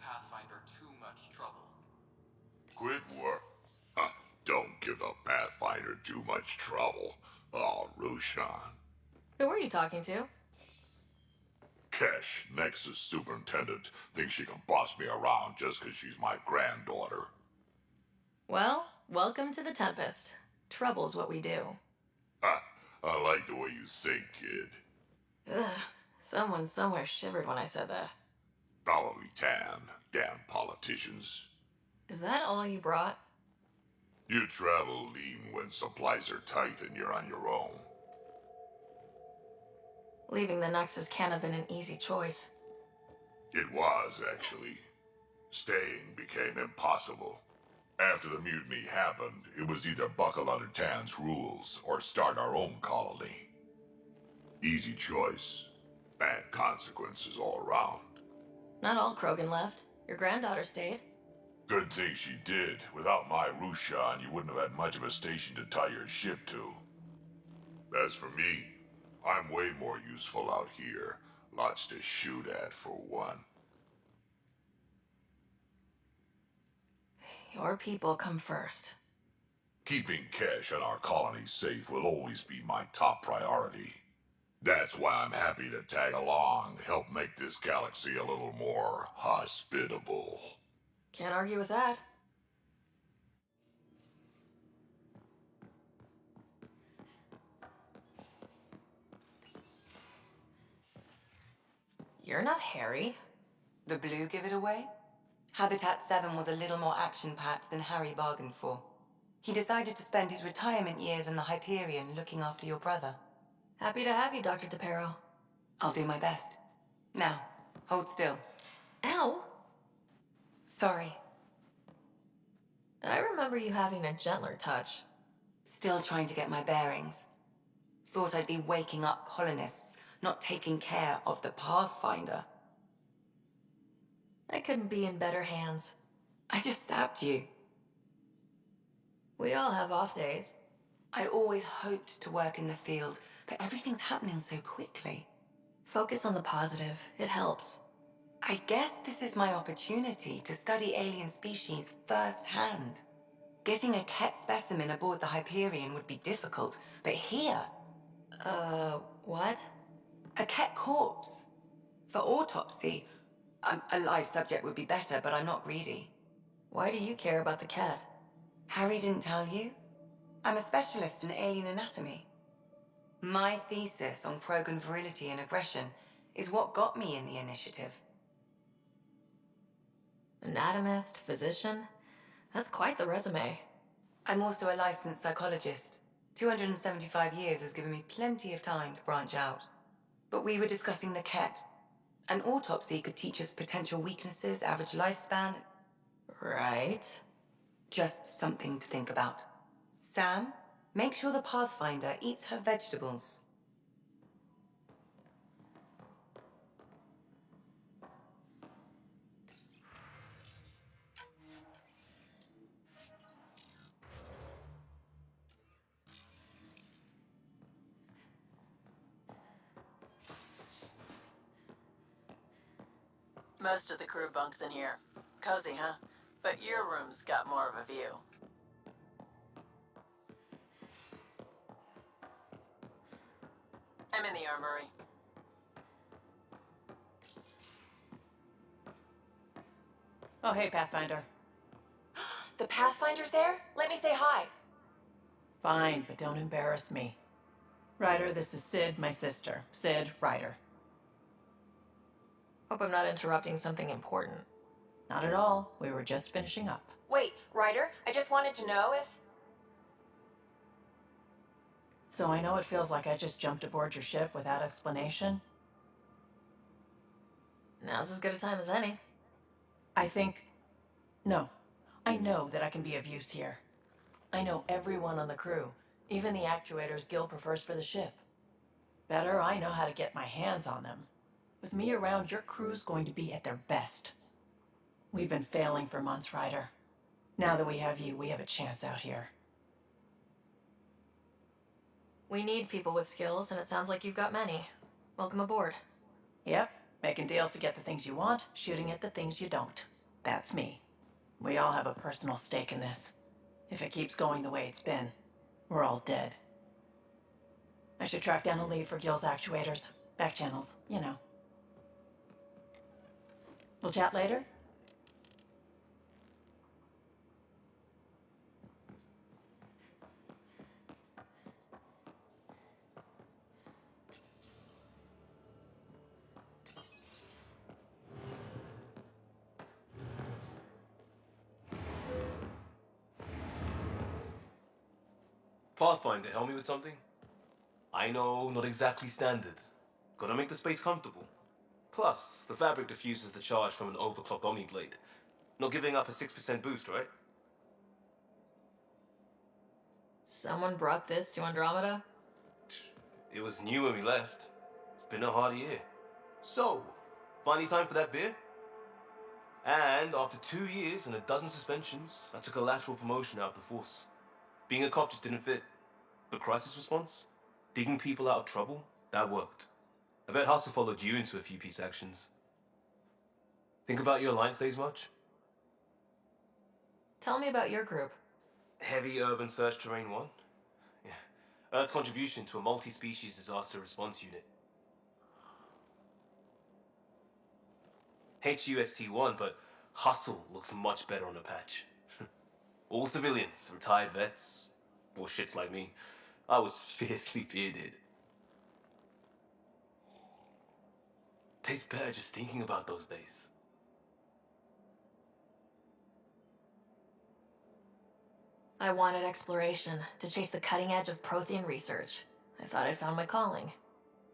Pathfinder too much trouble. Quit work. Don't give the Pathfinder too much trouble. Oh, Rushan. Who are you talking to? Kesh, Nexus superintendent, thinks she can boss me around just 'cause she's my granddaughter. Well, welcome to the Tempest. Trouble's what we do. I like the way you think, kid. Ugh, someone somewhere shivered when I said that. Probably Tan. Damn politicians. Is that all you brought? You travel lean when supplies are tight and you're on your own. Leaving the Nexus can't have been an easy choice. It was, actually. Staying became impossible. After the mutiny happened, it was either buckle under Tan's rules or start our own colony. Easy choice. Bad consequences all around. Not all Krogan left. Your granddaughter stayed. Good thing she did. Without my Rushan, you wouldn't have had much of a station to tie your ship to. As for me, I'm way more useful out here. Lots to shoot at, for one. Your people come first. Keeping Kesh and our colony safe will always be my top priority. That's why I'm happy to tag along, help make this galaxy a little more hospitable. Can't argue with that. You're not Harry. The blue give it away? Habitat 7 was a little more action-packed than Harry bargained for. He decided to spend his retirement years in the Hyperion looking after your brother. Happy to have you, Dr. DePero. I'll do my best. Now, hold still. Ow! Sorry. I remember you having a gentler touch. Still trying to get my bearings. Thought I'd be waking up colonists, not taking care of the Pathfinder. I couldn't be in better hands. I just stabbed you. We all have off days. I always hoped to work in the field, but everything's happening so quickly. Focus on the positive. It helps. I guess this is my opportunity to study alien species firsthand. Getting a Ket specimen aboard the Hyperion would be difficult, but here... What? A Ket corpse. For autopsy. A live subject would be better, but I'm not greedy. Why do you care about the cat? Harry didn't tell you? I'm a specialist in alien anatomy. My thesis on Krogan virility and aggression is what got me in the initiative. Anatomist, physician? That's quite the resume. I'm also a licensed psychologist. 275 years has given me plenty of time to branch out. But we were discussing the Ket. An autopsy could teach us potential weaknesses, average lifespan. Right. Just something to think about. Sam, make sure the Pathfinder eats her vegetables. Most of the crew bunks in here. Cozy, huh? But your room's got more of a view. I'm in the armory. Oh, hey, Pathfinder. The Pathfinder's there? Let me say hi. Fine, but don't embarrass me. Ryder, this is Sid, my sister. Sid, Ryder. Hope I'm not interrupting something important. Not at all. We were just finishing up. Wait, Ryder, I just wanted to know if... So I know it feels like I just jumped aboard your ship without explanation. Now's as good a time as any. No. I know that I can be of use here. I know everyone on the crew, even the actuators Gil prefers for the ship. Better, I know how to get my hands on them. With me around, your crew's going to be at their best. We've been failing for months, Ryder. Now that we have you, we have a chance out here. We need people with skills, and it sounds like you've got many. Welcome aboard. Yep, making deals to get the things you want, shooting at the things you don't. That's me. We all have a personal stake in this. If it keeps going the way it's been, we're all dead. I should track down a lead for Gil's actuators. Back channels, you know. We'll chat later? Pathfinder, help me with something? I know, not exactly standard. Gotta make the space comfortable. Plus, the fabric diffuses the charge from an overclocked Omni blade. Not giving up a 6% boost, right? Someone brought this to Andromeda? It was new when we left. It's been a hard year. So, finally time for that beer? And after 2 years and a dozen suspensions, I took a lateral promotion out of the force. Being a cop just didn't fit. But crisis response? Digging people out of trouble? That worked. I bet Hustle followed you into a few peace actions. Think about your Alliance days much? Tell me about your group. Heavy urban search terrain 1? Yeah. Earth's contribution to a multi-species disaster response unit. HUST-1, but Hustle looks much better on a patch. All civilians, retired vets, or shits like me. I was fiercely bearded. Tastes better just thinking about those days. I wanted exploration, to chase the cutting edge of Prothean research. I thought I'd found my calling.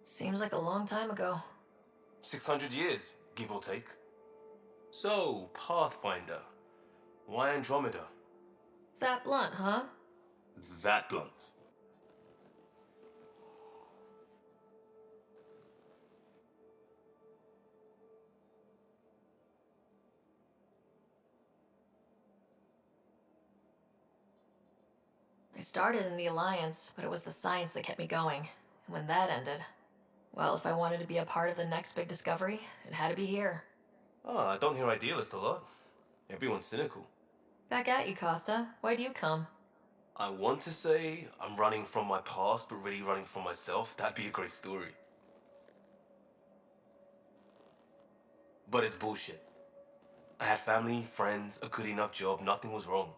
Seems like a long time ago. 600 years, give or take. So, Pathfinder. Why Andromeda? That blunt, huh? That blunt. I started in the Alliance, but it was the science that kept me going. And when that ended, well, if I wanted to be a part of the next big discovery, it had to be here. I don't hear idealist a lot. Everyone's cynical. Back at you, Costa. Why do you come? I want to say I'm running from my past, but really running from myself. That'd be a great story. But it's bullshit. I had family, friends, a good enough job, nothing was wrong.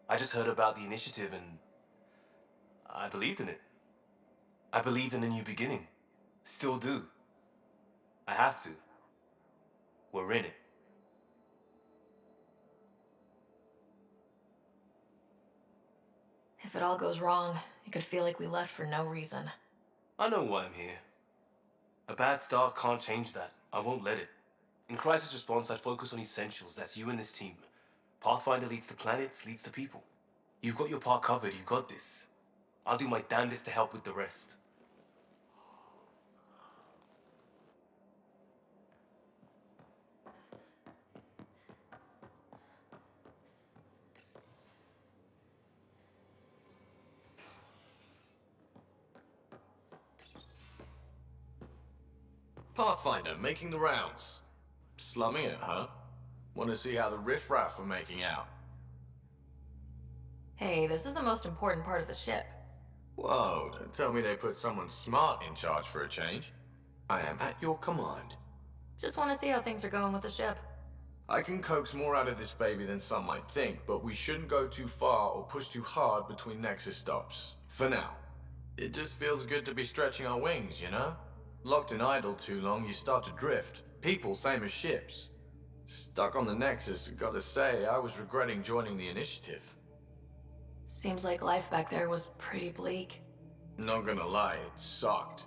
I just heard about the initiative and I believed in it. I believed in a new beginning. Still do. I have to. We're in it. If it all goes wrong, it could feel like we left for no reason. I know why I'm here. A bad start can't change that. I won't let it. In crisis response, I'd focus on essentials. That's you and this team. Pathfinder leads to planets, leads to people. You've got your part covered. You've got this. I'll do my damnedest to help with the rest. Pathfinder, making the rounds. Slumming it, huh? Want to see how the riffraff are making out? Hey, this is the most important part of the ship. Whoa, don't tell me they put someone smart in charge for a change. I am at your command. Just want to see how things are going with the ship. I can coax more out of this baby than some might think, but we shouldn't go too far or push too hard between Nexus stops. For now. It just feels good to be stretching our wings, you know? Locked and idle too long, you start to drift. People, same as ships. Stuck on the Nexus, gotta say, I was regretting joining the initiative. Seems like life back there was pretty bleak. Not gonna lie, it sucked.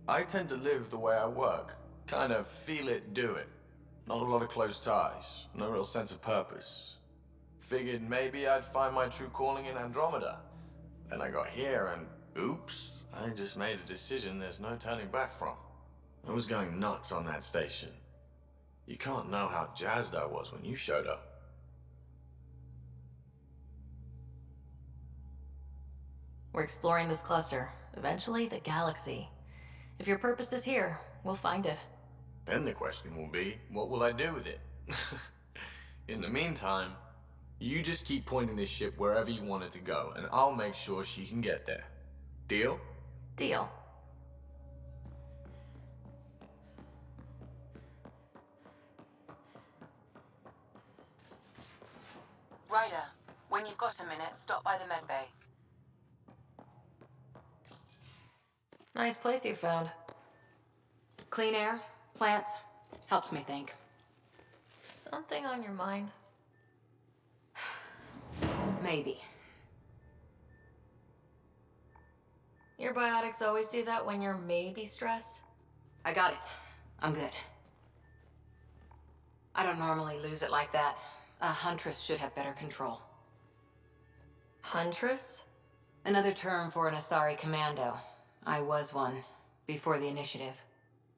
I tend to live the way I work. Kind of feel it, do it. Not a lot of close ties, no real sense of purpose. Figured maybe I'd find my true calling in Andromeda. Then I got here and, oops, I just made a decision there's no turning back from. I was going nuts on that station. You can't know how jazzed I was when you showed up. We're exploring this cluster, eventually the galaxy. If your purpose is here, we'll find it. Then the question will be, what will I do with it? In the meantime, you just keep pointing this ship wherever you want it to go, and I'll make sure she can get there. Deal? Deal. Ryder, when you've got a minute, stop by the medbay. Nice place you found. Clean air, plants, helps me think. Something on your mind? Maybe. Your biotics always do that when you're maybe stressed? I got it. I'm good. I don't normally lose it like that. A huntress should have better control. Huntress? Another term for an Asari commando. I was one, before the initiative.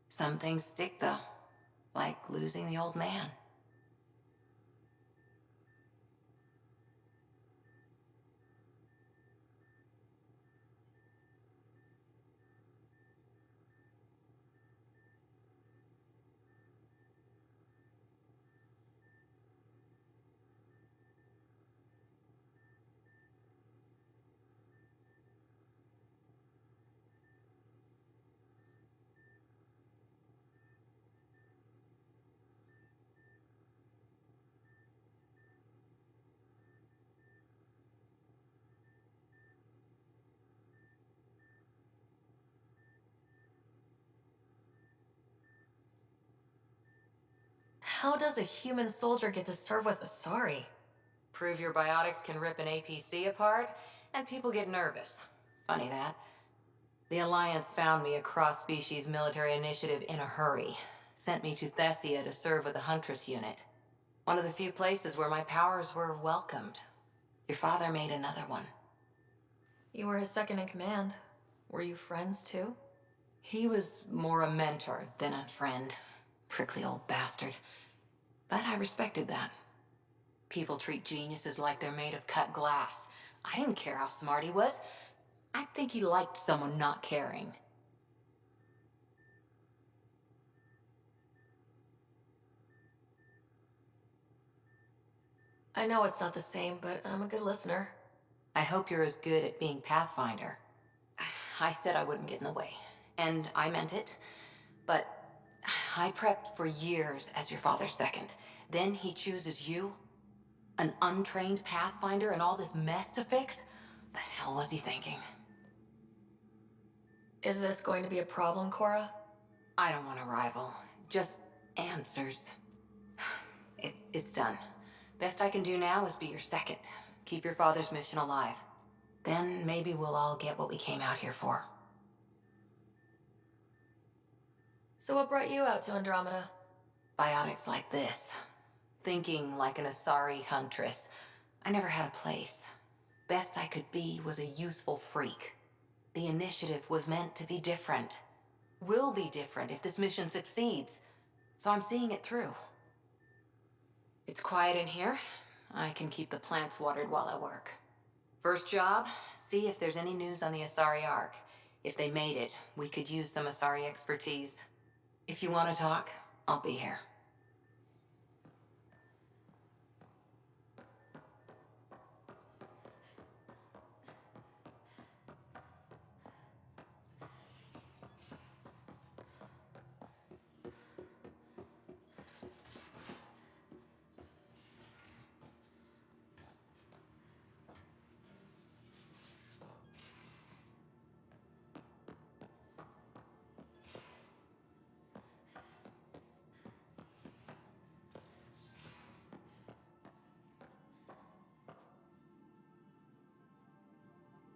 Some things stick, though. Like losing the old man. How does a human soldier get to serve with Asari? Prove your biotics can rip an APC apart, and people get nervous. Funny that. The Alliance found me a cross-species military initiative in a hurry. Sent me to Thessia to serve with the Huntress unit. One of the few places where my powers were welcomed. Your father made another one. You were his second in command. Were you friends too? He was more a mentor than a friend. Prickly old bastard. But I respected that. People treat geniuses like they're made of cut glass. I didn't care how smart he was. I think he liked someone not caring. I know it's not the same, but I'm a good listener. I hope you're as good at being Pathfinder. I said I wouldn't get in the way, and I meant it. But I prepped for years as your father's second. Then he chooses you? An untrained Pathfinder and all this mess to fix? The hell was he thinking? Is this going to be a problem, Cora? I don't want a rival. Just answers. It's done. Best I can do now is be your second. Keep your father's mission alive. Then maybe we'll all get what we came out here for. So what brought you out to Andromeda? Biotics like this. Thinking like an Asari huntress. I never had a place. Best I could be was a useful freak. The initiative was meant to be different. Will be different if this mission succeeds. So I'm seeing it through. It's quiet in here. I can keep the plants watered while I work. First job, see if there's any news on the Asari Ark. If they made it, we could use some Asari expertise. If you want to talk, I'll be here.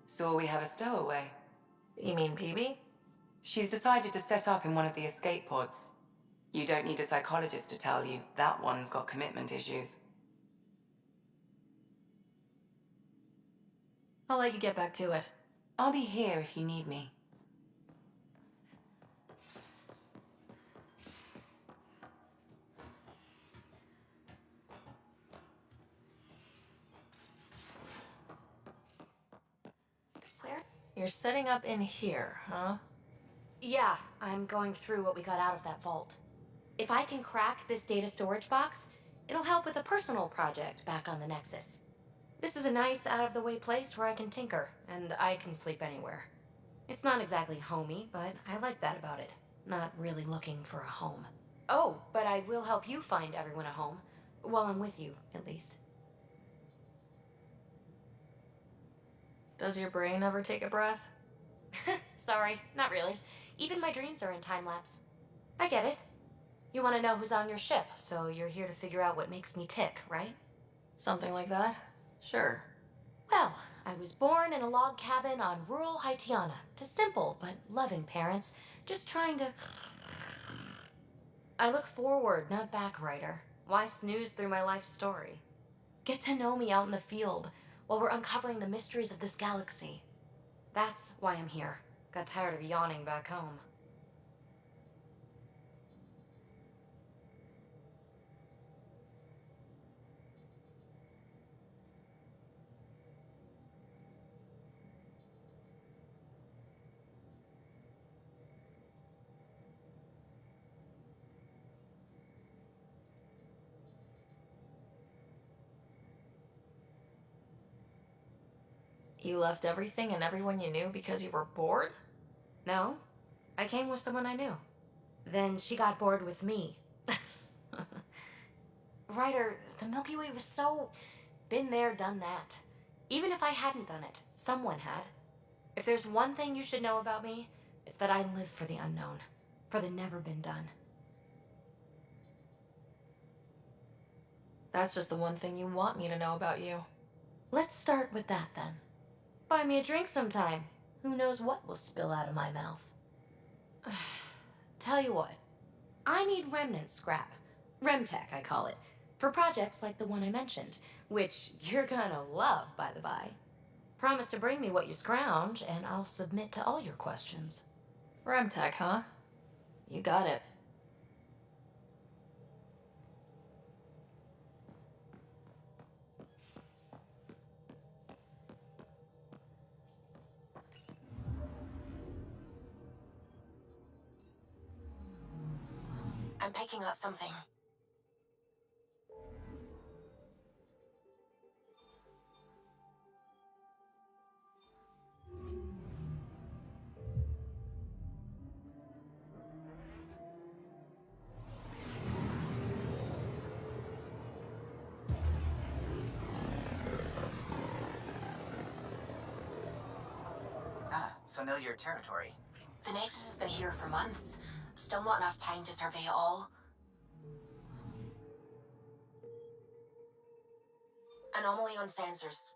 So we have a stowaway. You mean PB? She's decided to set up in one of the escape pods. You don't need a psychologist to tell you that one's got commitment issues. I'll let you get back to it. I'll be here if you need me. Claire? You're setting up in here, huh? Yeah, I'm going through what we got out of that vault. If I can crack this data storage box, It'll help with a personal project back on the Nexus. This is a nice, out-of-the-way place where I can tinker, and I can sleep anywhere. It's not exactly homey, but I like that about it. Not really looking for a home. Oh, but I will help you find everyone a home. While I'm with you, at least. Does your brain ever take a breath? Sorry, not really. Even my dreams are in time-lapse. I get it. You want to know who's on your ship, so you're here to figure out what makes me tick, right? Something like that? Sure. Well, I was born in a log cabin on rural Haitiana to simple but loving parents, just trying to... I look forward, not back, Ryder. Why snooze through my life story? Get to know me out in the field while we're uncovering the mysteries of this galaxy. That's why I'm here. Got tired of yawning back home. You left everything and everyone you knew because you were bored? No, I came with someone I knew. Then she got bored with me. Ryder, the Milky Way was so... been there, done that. Even if I hadn't done it, someone had. If there's one thing you should know about me, it's that I live for the unknown. For the never been done. That's just the one thing you want me to know about you. Let's start with that then. Buy me a drink sometime. Who knows what will spill out of my mouth. Tell you what, I need remnant scrap. Remtech, I call it. For projects like the one I mentioned, which you're gonna love, by the by. Promise to bring me what you scrounge, and I'll submit to all your questions. Remtech, huh? You got it. I'm picking up something. Familiar territory. The Nexus has been here for months. Still not enough time to survey it all. Anomaly on sensors.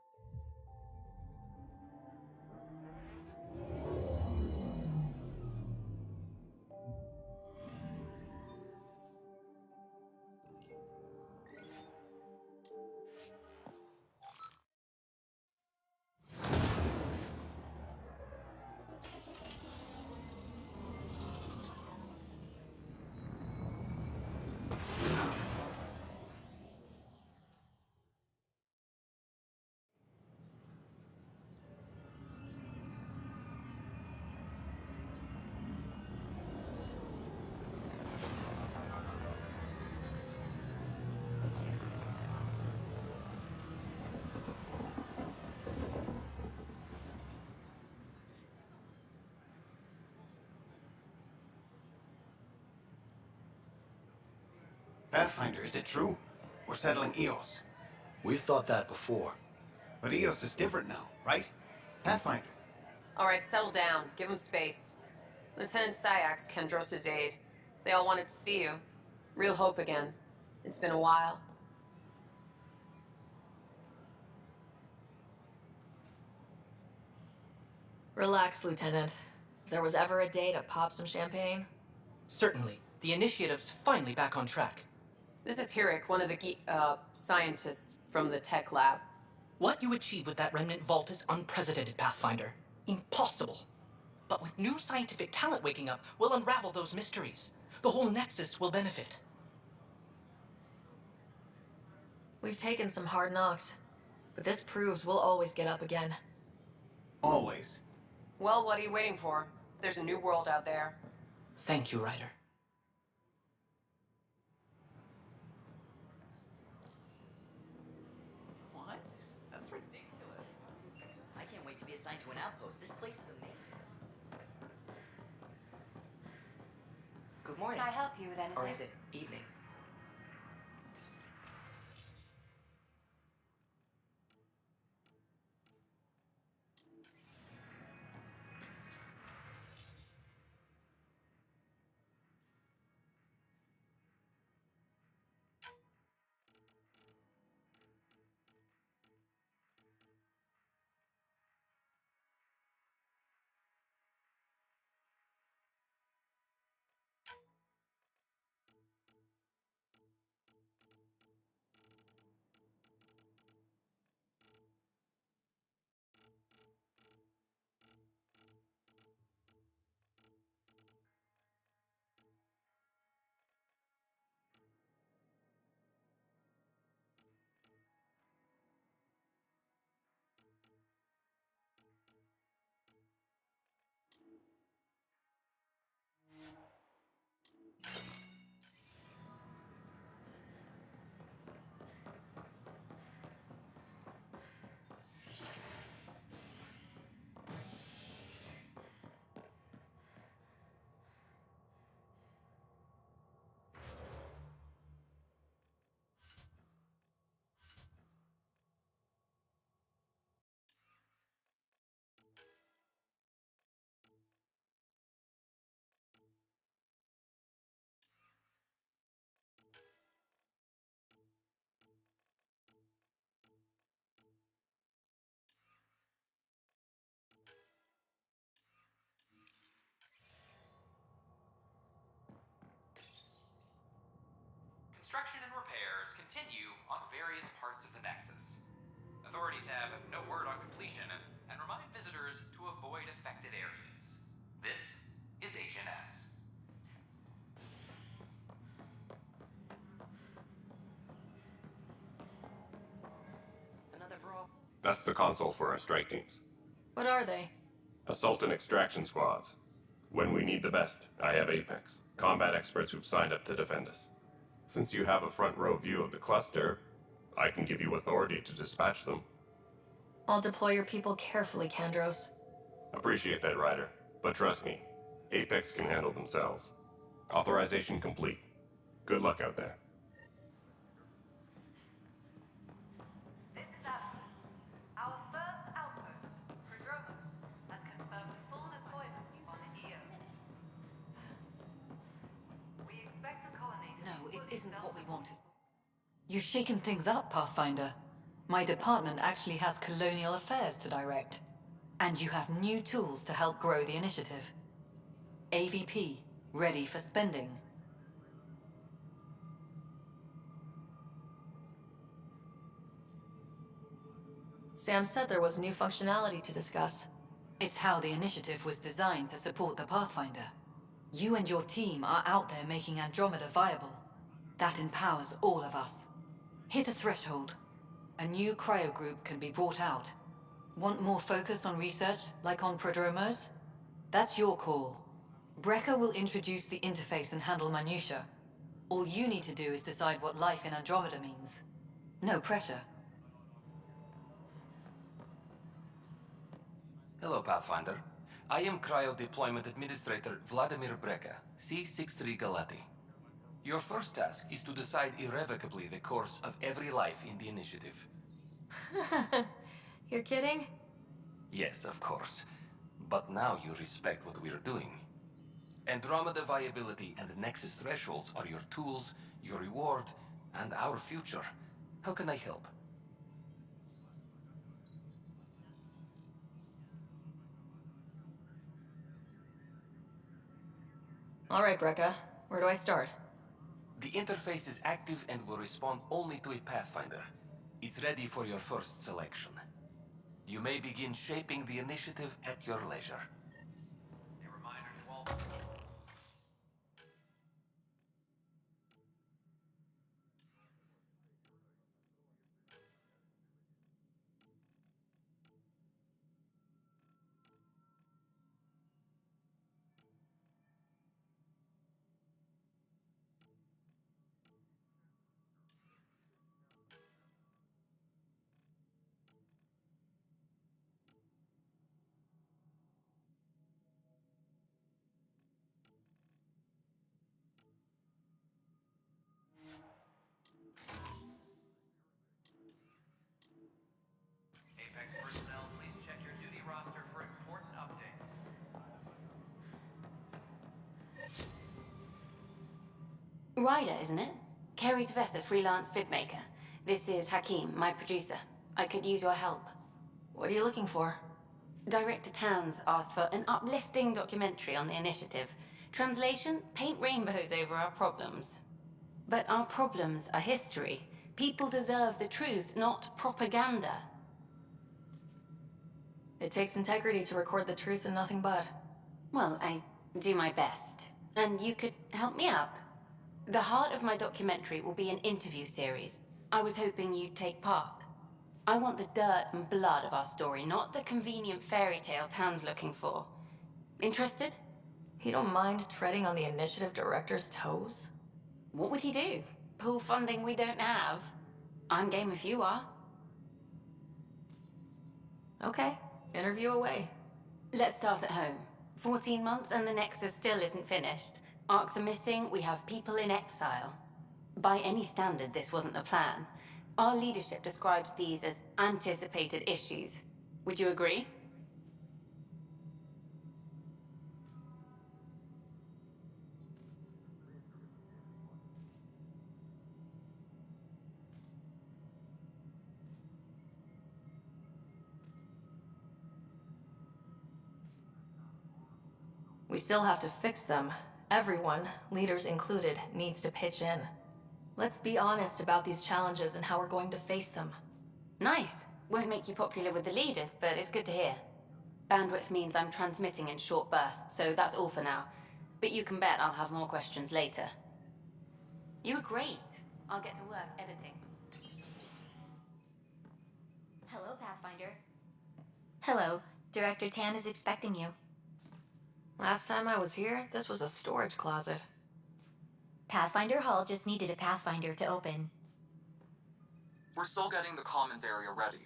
Pathfinder, is it true? We're settling Eos. We've thought that before. But Eos is different now, right? Pathfinder. All right, settle down. Give him space. Lieutenant Syax, Kendros' aide. They all wanted to see you. Real hope again. It's been a while. Relax, Lieutenant. If there was ever a day to pop some champagne... Certainly. The initiative's finally back on track. This is Hirik, one of the scientists from the tech lab. What you achieved with that remnant vault is unprecedented, Pathfinder. Impossible. But with new scientific talent waking up, we'll unravel those mysteries. The whole Nexus will benefit. We've taken some hard knocks, but this proves we'll always get up again. Always. Well, what are you waiting for? There's a new world out there. Thank you, Ryder. morning. Can I help you with anything? Or is it evening? Construction and repairs continue on various parts of the Nexus. Authorities have no word on completion and remind visitors to avoid affected areas. This is HNS. Another brawl. That's the console for our strike teams. What are they? Assault and extraction squads. When we need the best, I have Apex, combat experts who've signed up to defend us. Since you have a front row view of the cluster, I can give you authority to dispatch them. I'll deploy your people carefully, Kandros. Appreciate that, Ryder. But trust me, Apex can handle themselves. Authorization complete. Good luck out there. This is Alice. Our first outpost, Prodromos, has confirmed full deployment on the EO. We expect the colony to No, be it fully isn't what we self- wanted. You've shaken things up, Pathfinder. My department actually has colonial affairs to direct. And you have new tools to help grow the initiative. AVP, ready for spending. Sam said there was new functionality to discuss. It's how the initiative was designed to support the Pathfinder. You and your team are out there making Andromeda viable. That empowers all of us. Hit a threshold. A new cryo group can be brought out. Want more focus on research, like on Prodromos? That's your call. Brecker will introduce the interface and handle minutiae. All you need to do is decide what life in Andromeda means. No pressure. Hello, Pathfinder. I am Cryo Deployment Administrator Vladimir Breca, C-63 Galati. Your first task is to decide irrevocably the course of every life in the initiative. You're kidding? Yes, of course. But now you respect what we're doing. Andromeda viability and the Nexus thresholds are your tools, your reward, and our future. How can I help? All right, Brecca. Where do I start? The interface is active and will respond only to a Pathfinder. It's ready for your first selection. You may begin shaping the initiative at your leisure. A reminder to all... Ryder, isn't it? Kerry Tevessa, freelance vidmaker. This is Hakeem, my producer. I could use your help. What are you looking for? Director Tanz asked for an uplifting documentary on the initiative. Translation, paint rainbows over our problems. But our problems are history. People deserve the truth, not propaganda. It takes integrity to record the truth and nothing but. Well, I do my best. And you could help me out. The heart of my documentary will be an interview series. I was hoping you'd take part. I want the dirt and blood of our story, not the convenient fairy tale Tan's looking for. Interested? You don't mind treading on the initiative director's toes? What would he do? Pull funding we don't have? I'm game if you are. Okay, interview away. Let's start at home. 14 months and the Nexus still isn't finished. Arcs are missing, we have people in exile. By any standard, this wasn't the plan. Our leadership describes these as anticipated issues. Would you agree? We still have to fix them. Everyone, leaders included, needs to pitch in. Let's be honest about these challenges and how we're going to face them. Nice. Won't make you popular with the leaders, but it's good to hear. Bandwidth means I'm transmitting in short bursts, so that's all for now. But you can bet I'll have more questions later. You were great. I'll get to work editing. Hello, Pathfinder. Hello. Director Tan is expecting you. Last time I was here, this was a storage closet. Pathfinder Hall just needed a Pathfinder to open. We're still getting the commons area ready.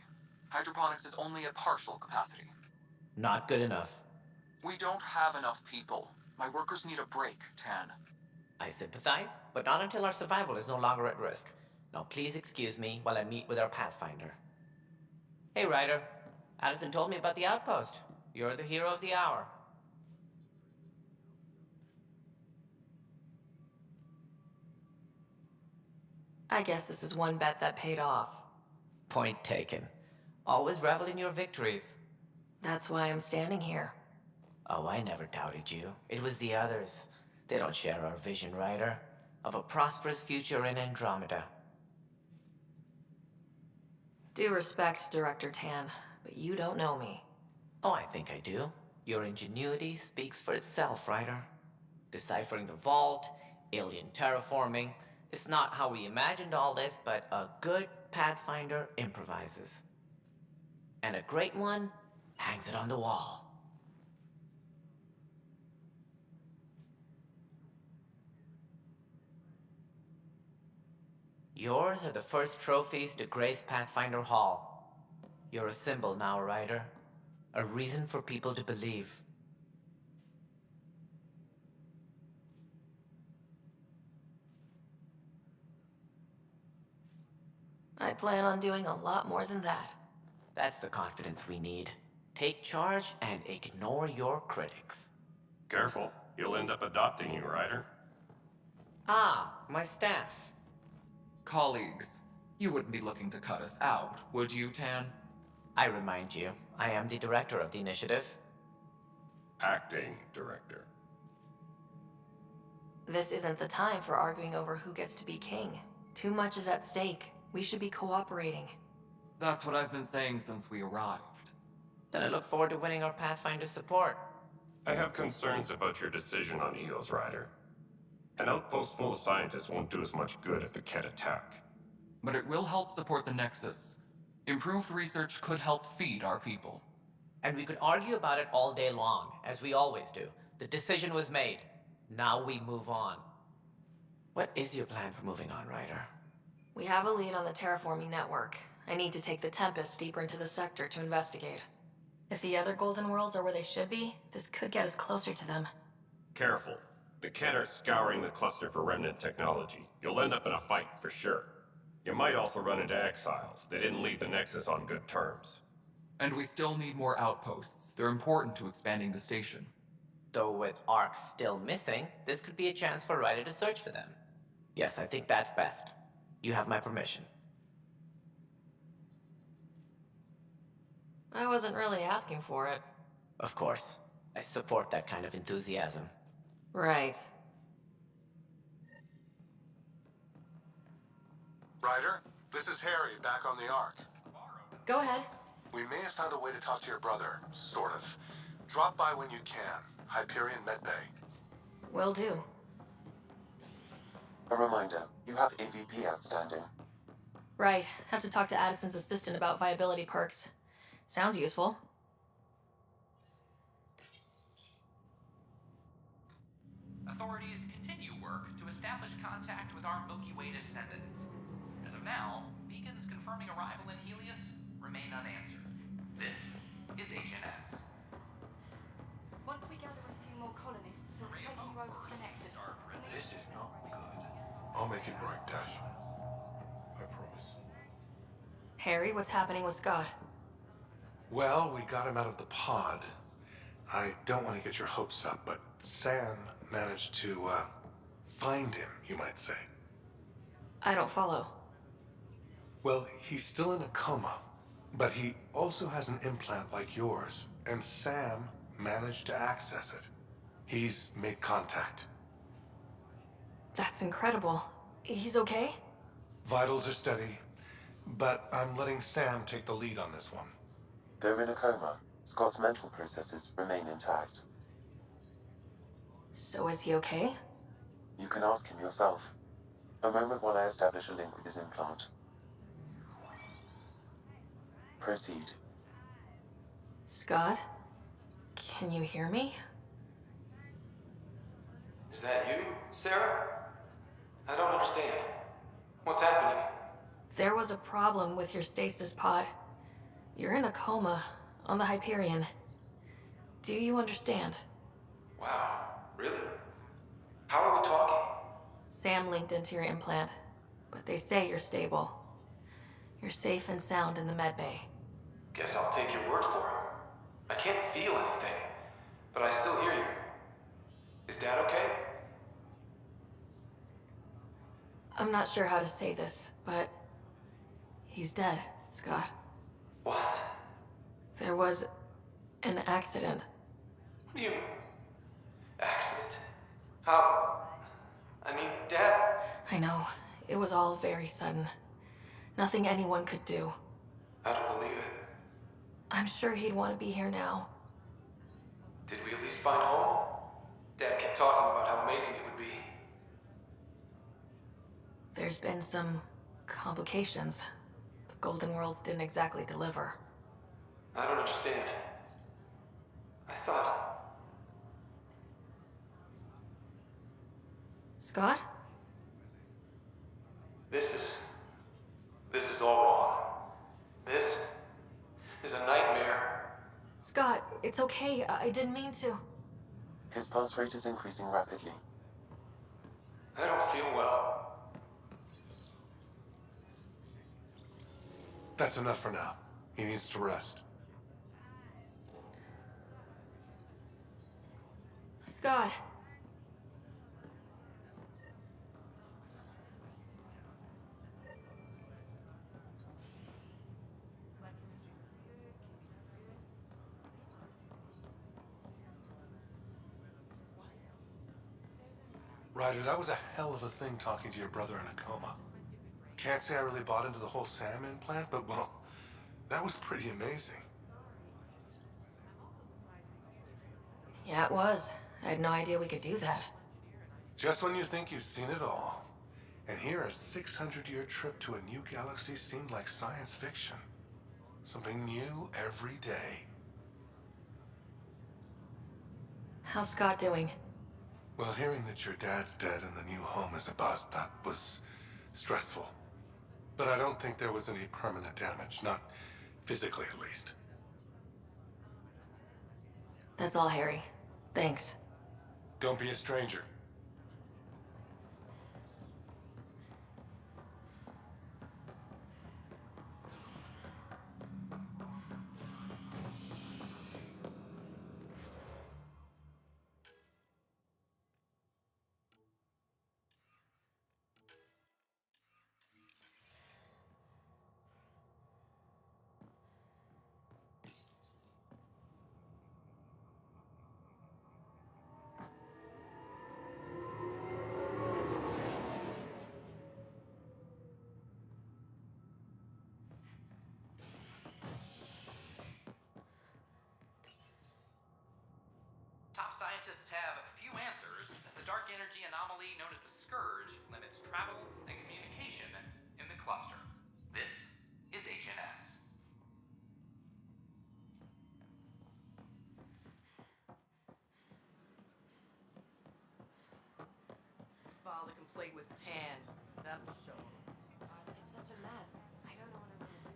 Hydroponics is only at partial capacity. Not good enough. We don't have enough people. My workers need a break, Tan. I sympathize, but not until our survival is no longer at risk. Now please excuse me while I meet with our Pathfinder. Hey, Ryder. Addison told me about the outpost. You're the hero of the hour. I guess this is one bet that paid off. Point taken. Always revel in your victories. That's why I'm standing here. Oh, I never doubted you. It was the others. They don't share our vision, Ryder, of a prosperous future in Andromeda. Due respect, Director Tan, but you don't know me. Oh, I think I do. Your ingenuity speaks for itself, Ryder. Deciphering the vault, alien terraforming. It's not how we imagined all this, but a good Pathfinder improvises. And a great one hangs it on the wall. Yours are the first trophies to grace Pathfinder Hall. You're a symbol now, Ryder. A reason for people to believe. I plan on doing a lot more than that. That's the confidence we need. Take charge and ignore your critics. Careful, you'll end up adopting you, Ryder. Ah, my staff. Colleagues, you wouldn't be looking to cut us out, would you, Tan? I remind you, I am the director of the initiative. Acting director. This isn't the time for arguing over who gets to be king. Too much is at stake. We should be cooperating. That's what I've been saying since we arrived. Then I look forward to winning our Pathfinder support. I have concerns about your decision on Eos, Ryder. An outpost full of scientists won't do as much good if the Ket attack. But it will help support the Nexus. Improved research could help feed our people. And we could argue about it all day long, as we always do. The decision was made. Now we move on. What is your plan for moving on, Ryder? We have a lead on the terraforming network. I need to take the Tempest deeper into the sector to investigate. If the other Golden Worlds are where they should be, this could get us closer to them. Careful. The Ket are scouring the cluster for remnant technology. You'll end up in a fight for sure. You might also run into exiles. They didn't leave the Nexus on good terms. And we still need more outposts. They're important to expanding the station. Though with Arcs still missing, this could be a chance for Ryder to search for them. Yes, I think that's best. You have my permission. I wasn't really asking for it. Of course. I support that kind of enthusiasm. Right. Ryder, this is Harry, back on the Ark. Go ahead. We may have found a way to talk to your brother, sort of. Drop by when you can. Hyperion Medbay. Will do. A reminder, you have AVP outstanding. Right. Have to talk to Addison's assistant about viability perks. Sounds useful. Authorities continue work to establish contact with our Milky Way descendants. As of now, beacons confirming arrival in Helios remain unanswered. This is HNS. Once we gather a few more colonists, we'll be taking you over to the Nexus. This is not good. I'll make it right, Dash. I promise. Harry, what's happening with Scott? Well, we got him out of the pod. I don't want to get your hopes up, but Sam managed to, find him, you might say. I don't follow. Well, he's still in a coma, but he also has an implant like yours, and Sam managed to access it. He's made contact. That's incredible. He's okay? Vitals are steady, but I'm letting Sam take the lead on this one. Though in a coma, Scott's mental processes remain intact. So is he okay? You can ask him yourself. A moment while I establish a link with his implant. Proceed. Scott? Can you hear me? Is that you, Sarah? I don't understand. What's happening? There was a problem with your stasis pod. You're in a coma on the Hyperion. Do you understand? Wow, really? How are we talking? Sam linked into your implant, but they say you're stable. You're safe and sound in the medbay. Guess I'll take your word for it. I can't feel anything, but I still hear you. Is Dad okay? I'm not sure how to say this, but he's dead, Scott. What? There was an accident. What do you... Accident? How... I mean, Dad... I know. It was all very sudden. Nothing anyone could do. I don't believe it. I'm sure he'd want to be here now. Did we at least find home? Dad kept talking about how amazing it would be. There's been some complications. The Golden Worlds didn't exactly deliver. I don't understand. I thought... Scott? This is all wrong. This is a nightmare. Scott, it's okay. I didn't mean to. His pulse rate is increasing rapidly. I don't feel well. That's enough for now. He needs to rest. Scott. Ryder, that was a hell of a thing talking to your brother in a coma. Can't say I really bought into the whole Sam implant, but well, that was pretty amazing. Yeah, it was. I had no idea we could do that. Just when you think you've seen it all. And here a 600-year trip to a new galaxy seemed like science fiction. Something new every day. How's Scott doing? Well, hearing that your dad's dead and the new home is a bust, that was stressful. But I don't think there was any permanent damage, not physically at least. That's all, Harry. Thanks. Don't be a stranger. scientists have few answers, as the dark energy anomaly known as the Scourge limits travel and communication in the cluster. This is HNS. Filed a complaint with Tan. That'll show him. It's such a mess. I don't know what I'm gonna do.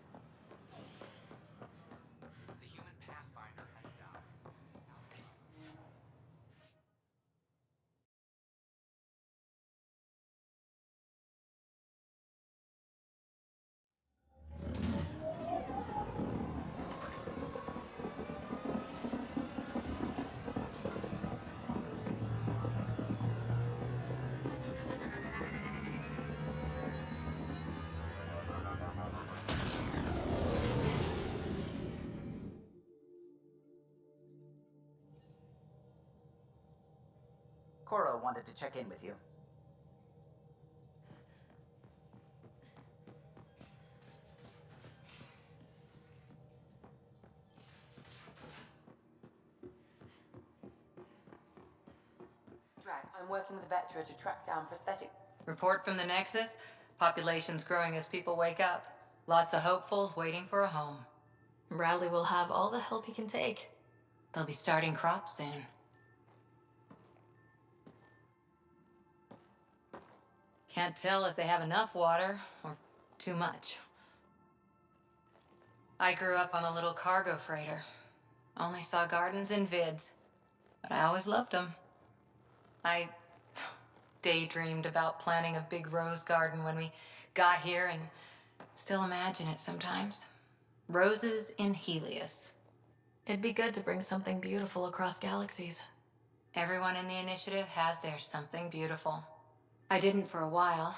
The human Pathfinder has died. Cora wanted to check in with you. Drac, I'm working with Vectra to track down prosthetic. Report from the Nexus. Population's growing as people wake up. Lots of hopefuls waiting for a home. Bradley will have all the help he can take. They'll be starting crops soon. Can't tell if they have enough water or too much. I grew up on a little cargo freighter. Only saw gardens in vids, but I always loved them. I daydreamed about planting a big rose garden when we got here and still imagine it sometimes. Roses in Helios. It'd be good to bring something beautiful across galaxies. Everyone in the initiative has their something beautiful. I didn't for a while.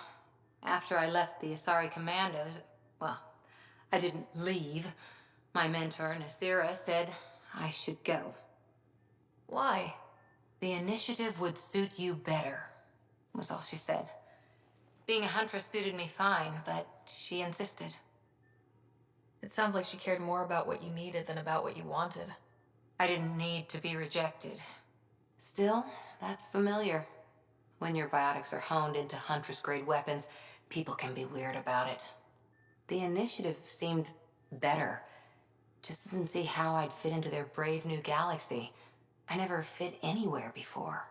After I left the Asari Commandos, well, I didn't leave. My mentor, Nasira, said I should go. Why? The initiative would suit you better, was all she said. Being a huntress suited me fine, but she insisted. It sounds like she cared more about what you needed than about what you wanted. I didn't need to be rejected. Still, that's familiar. When your biotics are honed into Huntress-grade weapons, people can be weird about it. The initiative seemed better. Just didn't see how I'd fit into their brave new galaxy. I never fit anywhere before.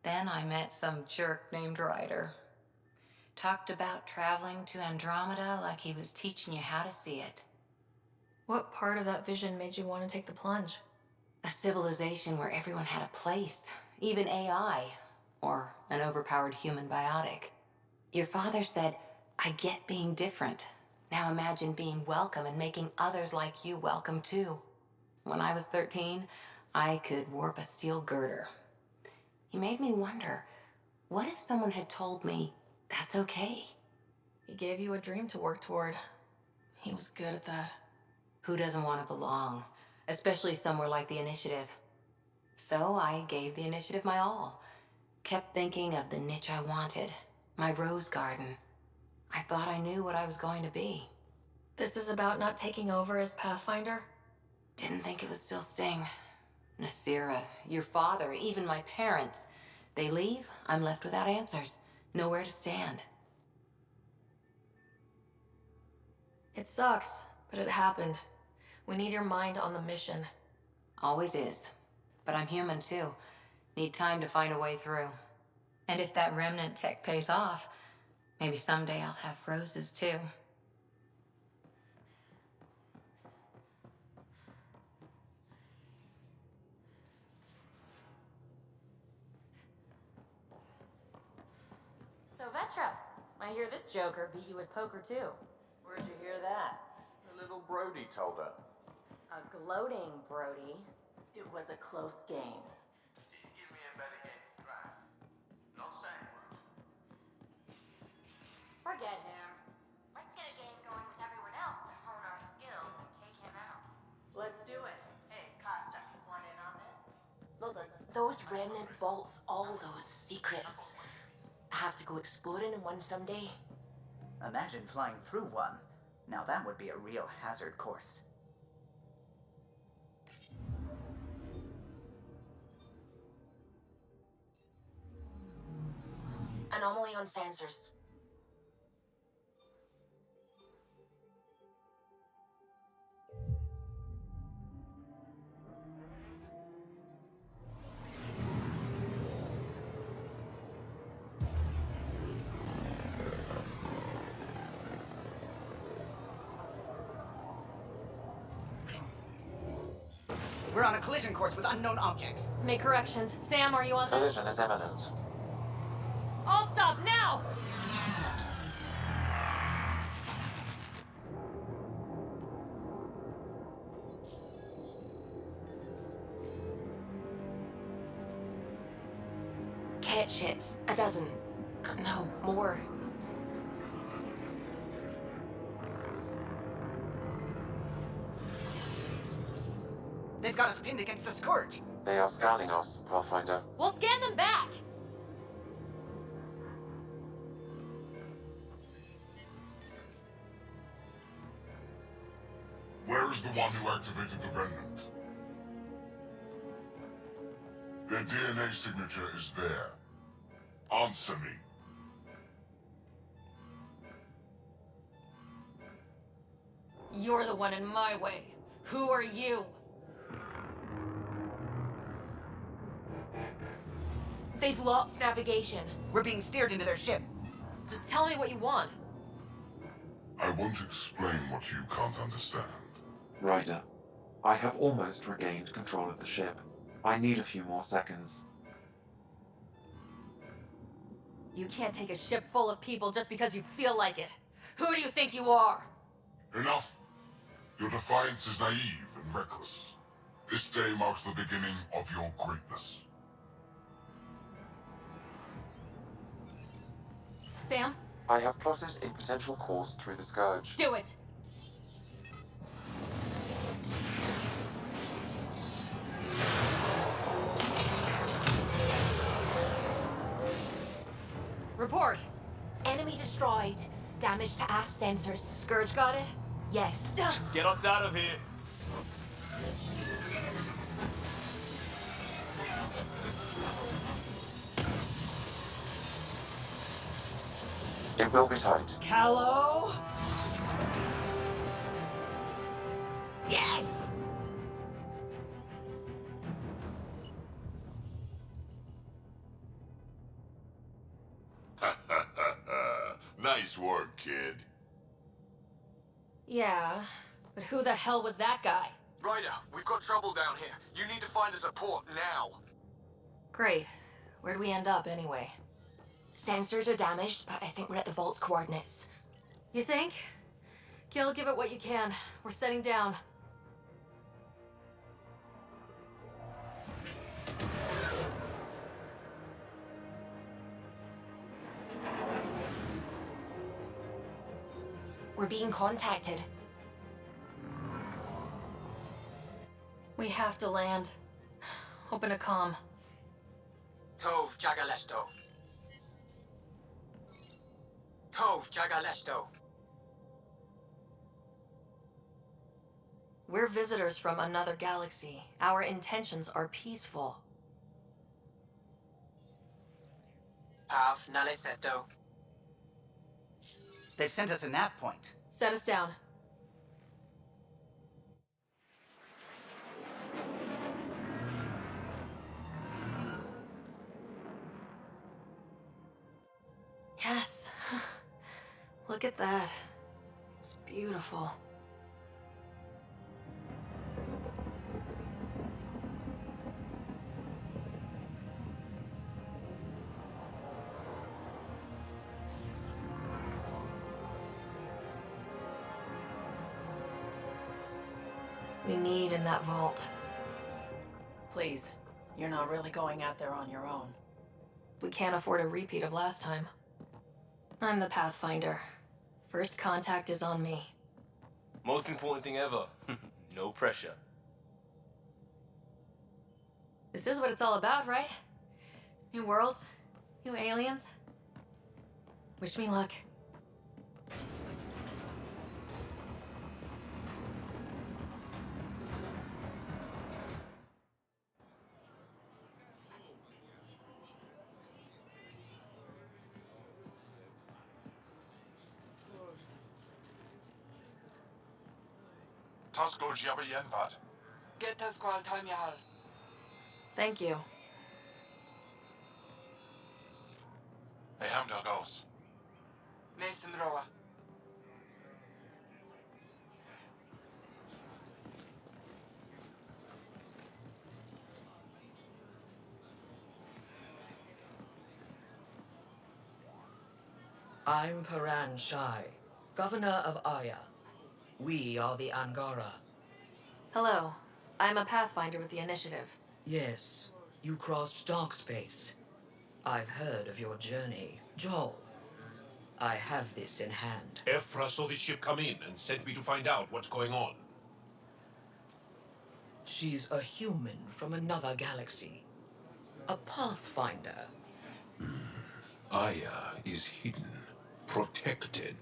Then I met some jerk named Ryder. Talked about traveling to Andromeda like he was teaching you how to see it. What part of that vision made you want to take the plunge? A civilization where everyone had a place, even AI, or an overpowered human biotic. Your father said, I get being different. Now imagine being welcome and making others like you welcome too. When I was 13, I could warp a steel girder. He made me wonder, what if someone had told me that's okay? He gave you a dream to work toward. He was good at that. Who doesn't want to belong? Especially somewhere like the Initiative. So I gave the Initiative my all. Kept thinking of the niche I wanted. My rose garden. I thought I knew what I was going to be. This is about not taking over as Pathfinder? Didn't think it would still sting. Nasira, your father, even my parents. They leave, I'm left without answers. Nowhere to stand. It sucks, but it happened. We need your mind on the mission. Always is. But I'm human too. Need time to find a way through. And if that remnant tech pays off, maybe someday I'll have roses too. So, Vetra, I hear this joker beat you at poker too. Where'd you hear that? The little Brody told her. A gloating Brody. It was a close game. Give me a better game, right? Not saying much. Forget him. Let's get a game going with everyone else to hone our skills and take him out. Let's do it. Hey, Costa, want in on this? No thanks. Those remnant vaults, all those secrets. I have to go exploring in one someday. Imagine flying through one. Now that would be a real hazard course. Anomaly on sensors. We're on a collision course with unknown objects. Make corrections. Sam, are you on this? Collision is imminent. All stop now! Cat ships. A dozen. No, more. They've got us pinned against the Scourge. They are scanning us, Pathfinder. We'll scan them back! Where is the one who activated the remnant? Their DNA signature is there. Answer me. You're the one in my way. Who are you? They've lost navigation. We're being steered into their ship. Just tell me what you want. I won't explain what you can't understand. Ryder, I have almost regained control of the ship. I need a few more seconds. You can't take a ship full of people just because you feel like it. Who do you think you are? Enough! Your defiance is naive and reckless. This day marks the beginning of your greatness. Sam? I have plotted a potential course through the Scourge. Do it! Report! Enemy destroyed. Damage to aft sensors. Scourge got it? Yes. Get us out of here. It will be tight. Callow? Yes! Nice work, kid. Yeah, but who the hell was that guy? Ryder, we've got trouble down here. You need to find us a port now. Great. Where'd we end up, anyway? Sensors are damaged, but I think we're at the vault's coordinates. You think? Gil, give it what you can. We're setting down. We're being contacted. We have to land. Open a comm. Tov Jagalesto. Tov Jagalesto. We're visitors from another galaxy. Our intentions are peaceful. Av Naleseto. They've sent us a nav point. Set us down. Yes. Look at that. It's beautiful. We need in that vault. Please, you're not really going out there on your own. We can't afford a repeat of last time. I'm the Pathfinder. First contact is on me. Most important thing ever. No pressure. This is what it's all about, right? New worlds, new aliens. Wish me luck. Get us qual time yahal. Thank you. Mason Roa. I'm Paran Shai, Governor of Aya. We are the Angara. Hello. I'm a Pathfinder with the Initiative. Yes, you crossed dark space. I've heard of your journey, Joel. I have this in hand. Ephra saw the ship come in and sent me to find out what's going on. She's a human from another galaxy. A Pathfinder. Aya is hidden, protected.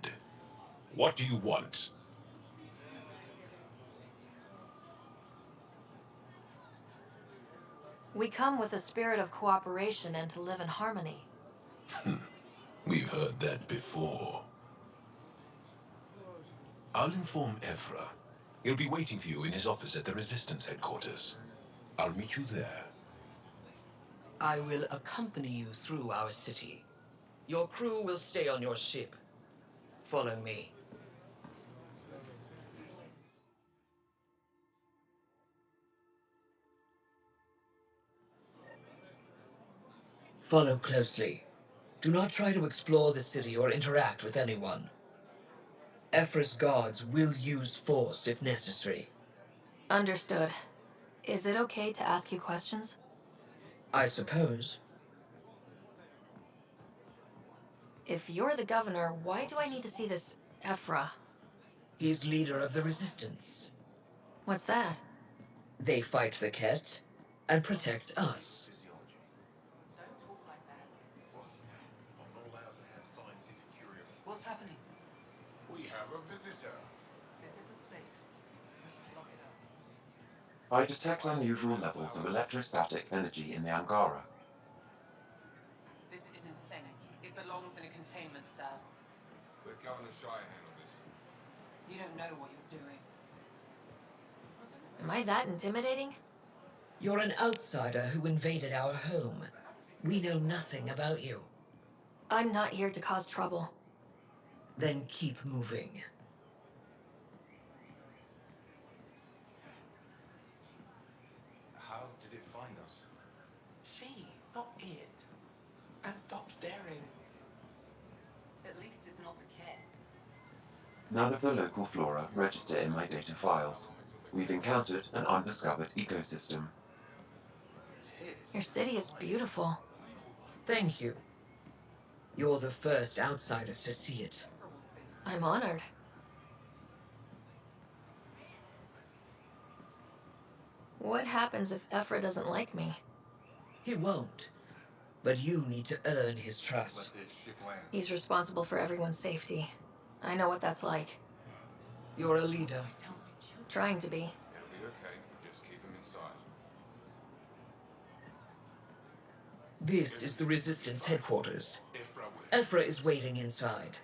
What do you want? We come with a spirit of cooperation and to live in harmony. We've heard that before. I'll inform Ephra. He'll be waiting for you in his office at the Resistance headquarters. I'll meet you there. I will accompany you through our city. Your crew will stay on your ship. Follow me. Follow closely. Do not try to explore the city or interact with anyone. Ephra's guards will use force if necessary. Understood. Is it okay to ask you questions? I suppose. If you're the governor, why do I need to see this Ephra? He's leader of the Resistance. What's that? They fight the Ket and protect us. What's happening? We have a visitor. This isn't safe. We should lock it up. I detect unusual levels of electrostatic energy in the Angara. This is insane. It belongs in a containment cell. Let Governor Shire handle this. You don't know what you're doing. Am I that intimidating? You're an outsider who invaded our home. We know nothing about you. I'm not here to cause trouble. Then keep moving. How did it find us? She, not it. And stop staring. At least it's not the cat. None of the local flora register in my data files. We've encountered an undiscovered ecosystem. Your city is beautiful. Thank you. You're the first outsider to see it. I'm honored. What happens if Ephra doesn't like me? He won't. But you need to earn his trust. He's responsible for everyone's safety. I know what that's like. You're a leader. Trying to be. It'll be okay. Just keep him inside. This is the Resistance headquarters. Ephra is waiting inside.